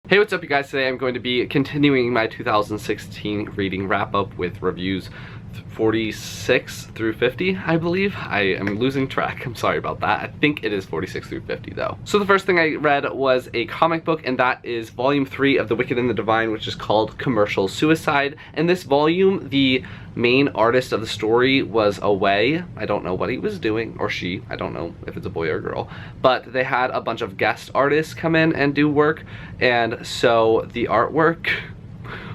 Hey, what's up you guys? Today I'm going to be continuing my 2016 reading wrap-up with reviews 46 through 50, I believe. I am losing track. I'm sorry about that. I think it is 46 through 50 though. So the first thing I read was a comic book, and that is volume 3 of The Wicked and the Divine, which is called Commercial Suicide. In this volume, the main artist of the story was away. I don't know what he was doing, or she. I don't know if it's a boy or a girl. But they had a bunch of guest artists come in and do work, and so the artwork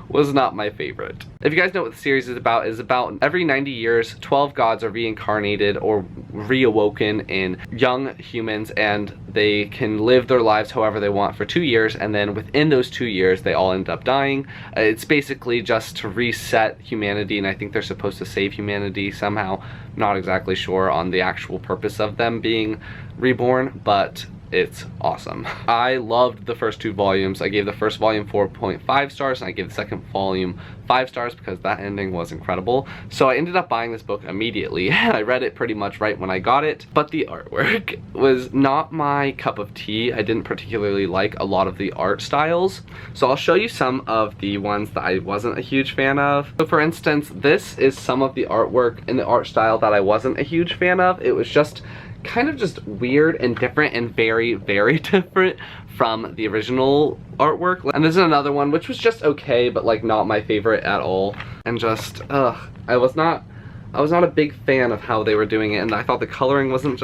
was not my favorite. If you guys know what the series is about every 90 years, 12 gods are reincarnated or reawoken in young humans, and they can live their lives however they want for 2 years, and then within those 2 years they all end up dying. It's basically just to reset humanity, and I think they're supposed to save humanity somehow. Not exactly sure on the actual purpose of them being reborn, but it's awesome. I loved the first 2 volumes. I gave the first volume 4.5 stars, and I gave the second volume 5 stars because that ending was incredible. So I ended up buying this book immediately. I read it pretty much right when I got it, but the artwork was not my cup of tea. I didn't particularly like a lot of the art styles. So I'll show you some of the ones that I wasn't a huge fan of. So for instance, this is some of the artwork in the art style that I wasn't a huge fan of. It was just kind of just weird and different, and very, very different from the original artwork. And there's another one which was just okay, but like not my favorite at all. And just, I was not a big fan of how they were doing it, and I thought the coloring wasn't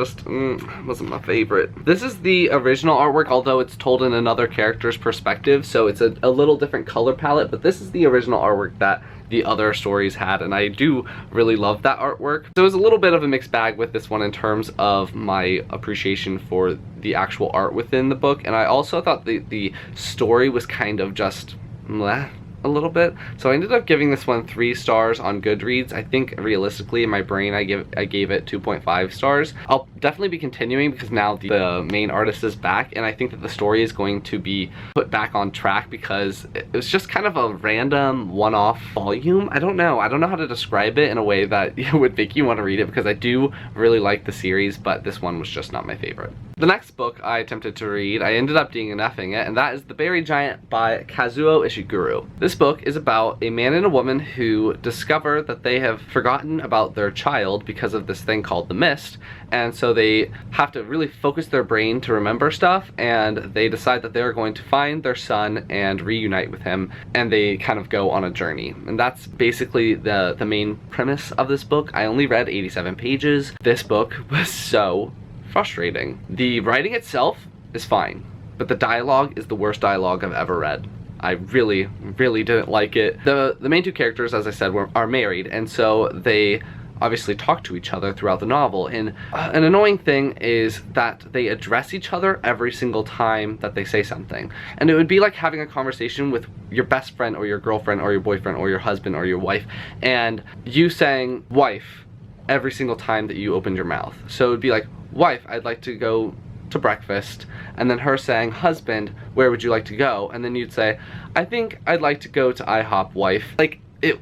wasn't my favorite. This is the original artwork, although it's told in another character's perspective, so it's a little different color palette, but this is the original artwork that the other stories had, and I do really love that artwork. So it was a little bit of a mixed bag with this one in terms of my appreciation for the actual art within the book, and I also thought the story was kind of just meh a little bit. So I ended up giving this one 3 stars on Goodreads. I think realistically in my brain I gave it 2.5 stars. I'll definitely be continuing because now the main artist is back, and I think that the story is going to be put back on track because it was just kind of a random one-off volume. I don't know how to describe it in a way that would make you want to read it, because I do really like the series, but this one was just not my favorite. The next book I attempted to read, I ended up DNFing it, and that is The Berry Giant by Kazuo Ishiguro. This book is about a man and a woman who discover that they have forgotten about their child because of this thing called the mist, and so they have to really focus their brain to remember stuff, and they decide that they're going to find their son and reunite with him, and they kind of go on a journey. And that's basically the main premise of this book. I only read 87 pages. This book was so frustrating. The writing itself is fine, but the dialogue is the worst dialogue I've ever read. I really, really didn't like it. The main 2 characters, as I said, are married, and so they obviously talk to each other throughout the novel, and an annoying thing is that they address each other every single time that they say something. And it would be like having a conversation with your best friend or your girlfriend or your boyfriend or your husband or your wife, and you saying wife every single time that you opened your mouth. So it would be like, wife, I'd like to go to breakfast, and then her saying, husband, where would you like to go? And then you'd say, I think I'd like to go to IHOP, wife. Like, it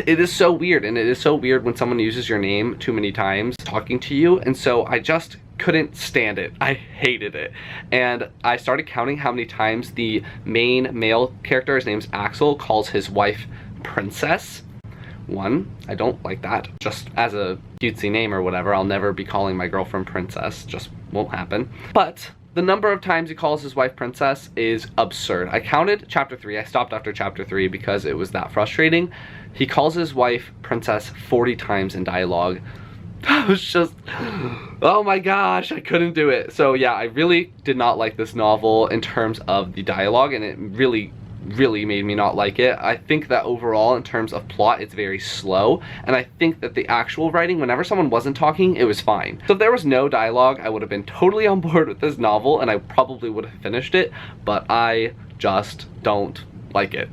is so weird, and it is so weird when someone uses your name too many times talking to you, and so I just couldn't stand it. I hated it. And I started counting how many times the main male character, his name's Axel, calls his wife princess. 1, I don't like that. Just as a cutesy name or whatever, I'll never be calling my girlfriend princess. Just won't happen. But the number of times he calls his wife princess is absurd. I counted chapter 3. I stopped after chapter 3 because it was that frustrating. He calls his wife princess 40 times in dialogue. That was just, oh my gosh, I couldn't do it. So yeah, I really did not like this novel in terms of the dialogue, and it really made me not like it. I think that overall, in terms of plot, it's very slow, and I think that the actual writing, whenever someone wasn't talking, it was fine. So if there was no dialogue, I would have been totally on board with this novel, and I probably would have finished it, but I just don't like it.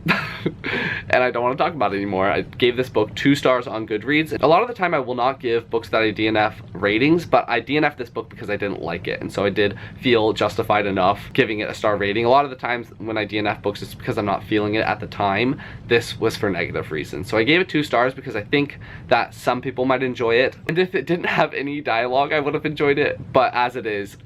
And I don't want to talk about it anymore. I gave this book 2 stars on Goodreads. A lot of the time I will not give books that I DNF ratings, but I DNF'd this book because I didn't like it, and so I did feel justified enough giving it a star rating. A lot of the times when I DNF books, it's because I'm not feeling it at the time. This was for negative reasons. So I gave it 2 stars because I think that some people might enjoy it, and if it didn't have any dialogue, I would have enjoyed it, but as it is,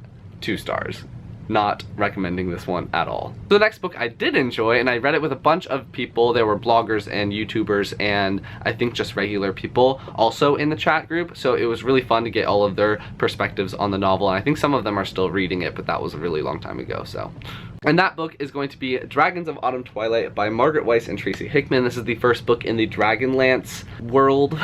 2 stars. not recommending this one at all. So the next book I did enjoy, and I read it with a bunch of people. There were bloggers and YouTubers and I think just regular people also in the chat group, so it was really fun to get all of their perspectives on the novel, and I think some of them are still reading it, but that was a really long time ago. So, and that book is going to be Dragons of Autumn Twilight by Margaret Weis and Tracy Hickman. This is the first book in the Dragonlance world.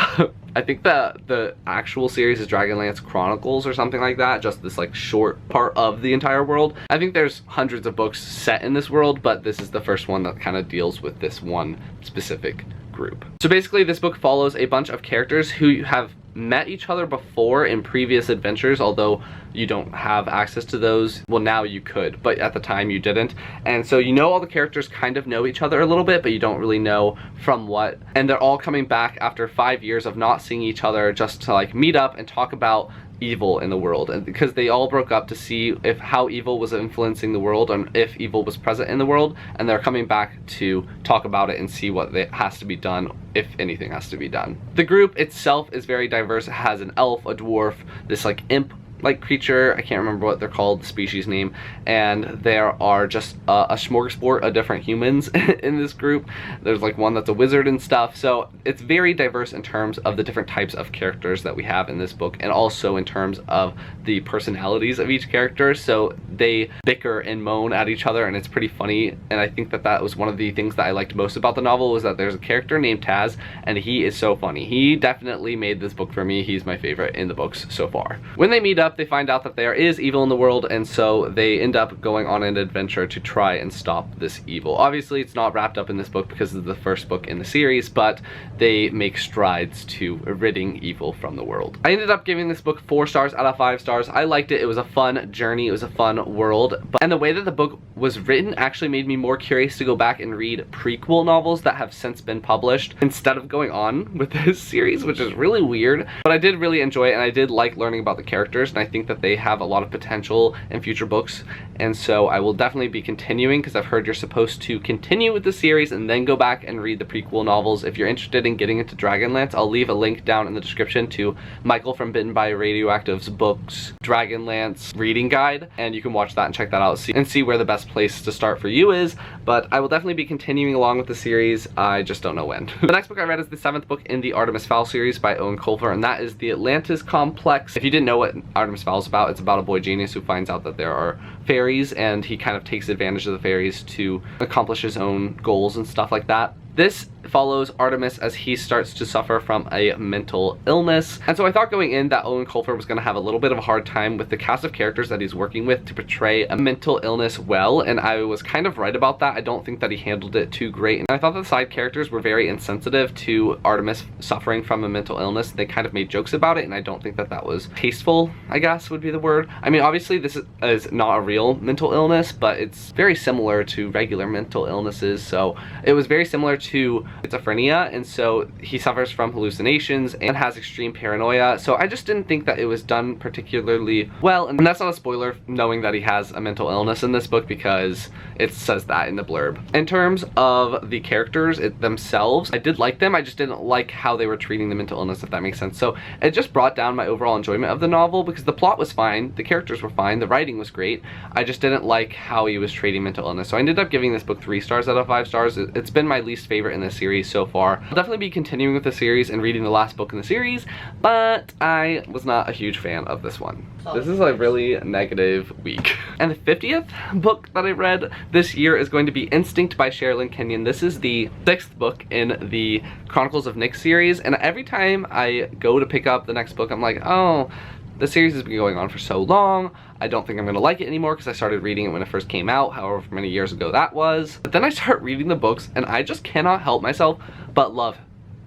I think the actual series is Dragonlance Chronicles or something like that, just this like short part of the entire world. I think there's hundreds of books set in this world, but this is the first one that kind of deals with this one specific group. So basically this book follows a bunch of characters who have met each other before in previous adventures, although you don't have access to those. Well, now you could, but at the time you didn't. And so you know all the characters kind of know each other a little bit, but you don't really know from what. And they're all coming back after 5 years of not seeing each other, just to like meet up and talk about evil in the world, and because they all broke up to see if how evil was influencing the world and if evil was present in the world, and they're coming back to talk about it and see what has to be done, if anything has to be done. The group itself is very diverse. It has an elf, a dwarf, this like imp like creature, I can't remember what they're called, the species name, and there are just a smorgasbord of different humans in this group. There's like one that's a wizard and stuff, so it's very diverse in terms of the different types of characters that we have in this book, and also in terms of the personalities of each character. So they bicker and moan at each other, and it's pretty funny, and I think that that was one of the things that I liked most about the novel, was that there's a character named Taz, and he is so funny. He definitely made this book for me. He's my favorite in the books so far. When they meet up, they find out that there is evil in the world, and so they end up going on an adventure to try and stop this evil. Obviously it's not wrapped up in this book because it's the first book in the series, but they make strides to ridding evil from the world. I ended up giving this book 4 stars out of 5 stars. I liked it. It was a fun journey. It was a fun world, and the way that the book was written actually made me more curious to go back and read prequel novels that have since been published instead of going on with this series, which is really weird. But I did really enjoy it, and I did like learning about the characters, and I think that they have a lot of potential in future books, and so I will definitely be continuing, because I've heard you're supposed to continue with the series and then go back and read the prequel novels. If you're interested in getting into Dragonlance, I'll leave a link down in the description to Michael from Bitten by Radioactive's books Dragonlance reading guide, and you can watch that and check that out and see where the best place to start for you is. But I will definitely be continuing along with the series. I just don't know when. The next book I read is the 7th book in the Artemis Fowl series by Eoin Colfer, and that is the Atlantis Complex. If you didn't know what Artemis Fowl is about, it's about a boy genius who finds out that there are fairies, and he kind of takes advantage of the fairies to accomplish his own goals and stuff like that. This follows Artemis as he starts to suffer from a mental illness, and so I thought going in that Eoin Colfer was going to have a little bit of a hard time with the cast of characters that he's working with to portray a mental illness well, and I was kind of right about that. I don't think that he handled it too great, and I thought the side characters were very insensitive to Artemis suffering from a mental illness. They kind of made jokes about it, and I don't think that that was tasteful, I guess would be the word. I mean, obviously this is not a real mental illness, but it's very similar to regular mental illnesses, so it was very similar to schizophrenia, and so he suffers from hallucinations and has extreme paranoia. So I just didn't think that it was done particularly well, and that's not a spoiler knowing that he has a mental illness in this book, because it says that in the blurb. In terms of the characters themselves, I did like them. I just didn't like how they were treating the mental illness, if that makes sense. So it just brought down my overall enjoyment of the novel, because the plot was fine, the characters were fine, the writing was great. I just didn't like how he was treating mental illness. So I ended up giving this book 3 stars out of 5 stars. It's been my least favorite in this series so far. I'll definitely be continuing with the series and reading the last book in the series, but I was not a huge fan of this one. This is a really negative week. And the 50th book that I read this year is going to be Instinct by Sherrilyn Kenyon. This is the 6th book in the Chronicles of Nick series, and every time I go to pick up the next book, I'm like, oh, the series has been going on for so long. I don't think I'm gonna like it anymore, because I started reading it when it first came out, however many years ago that was. But then I start reading the books, and I just cannot help myself but love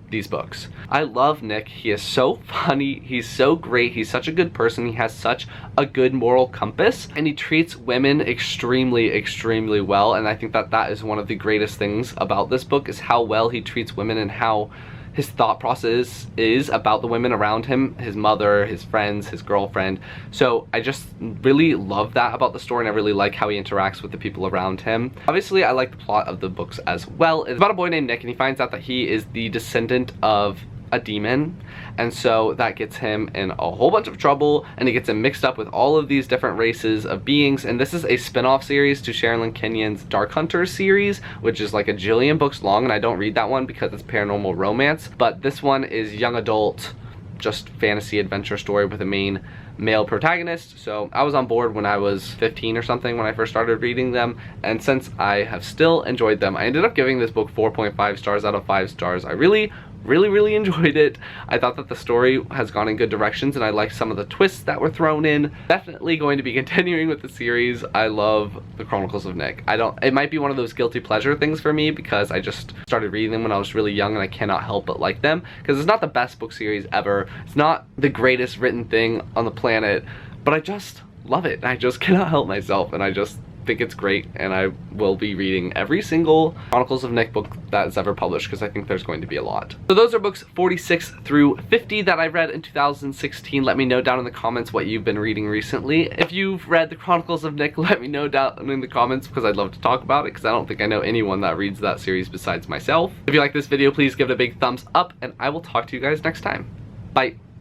these books. I love Nick. He is so funny. He's so great. He's such a good person. He has such a good moral compass, and he treats women extremely, extremely well. And I think that that is one of the greatest things about this book, is how well he treats women and how his thought process is about the women around him, his mother, his friends, his girlfriend. So I just really love that about the story, and I really like how he interacts with the people around him. Obviously, I like the plot of the books as well. It's about a boy named Nick, and he finds out that he is the descendant of a demon, and so that gets him in a whole bunch of trouble, and it gets him mixed up with all of these different races of beings. And this is a spin-off series to Sherrilyn Kenyon's Dark Hunters series, which is like a jillion books long, and I don't read that one because it's paranormal romance, but this one is young adult, just fantasy adventure story with a main male protagonist. So I was on board when I was 15 or something when I first started reading them, and since I have still enjoyed them, I ended up giving this book 4.5 stars out of 5 stars. I really enjoyed it. I thought that the story has gone in good directions, and I liked some of the twists that were thrown in. Definitely going to be continuing with the series. I love the Chronicles of Nick. It might be one of those guilty pleasure things for me because I just started reading them when I was really young, and I cannot help but like them, because it's not the best book series ever. It's not the greatest written thing on the planet, but I just love it. I just cannot help myself, and I just think it's great, and I will be reading every single Chronicles of Nick book that is ever published because I think there's going to be a lot. So those are books 46 through 50 that I read in 2016. Let me know down in the comments what you've been reading recently. If you've read the Chronicles of Nick, let me know down in the comments because I'd love to talk about it, because I don't think I know anyone that reads that series besides myself. If you like this video, please give it a big thumbs up, and I will talk to you guys next time. Bye.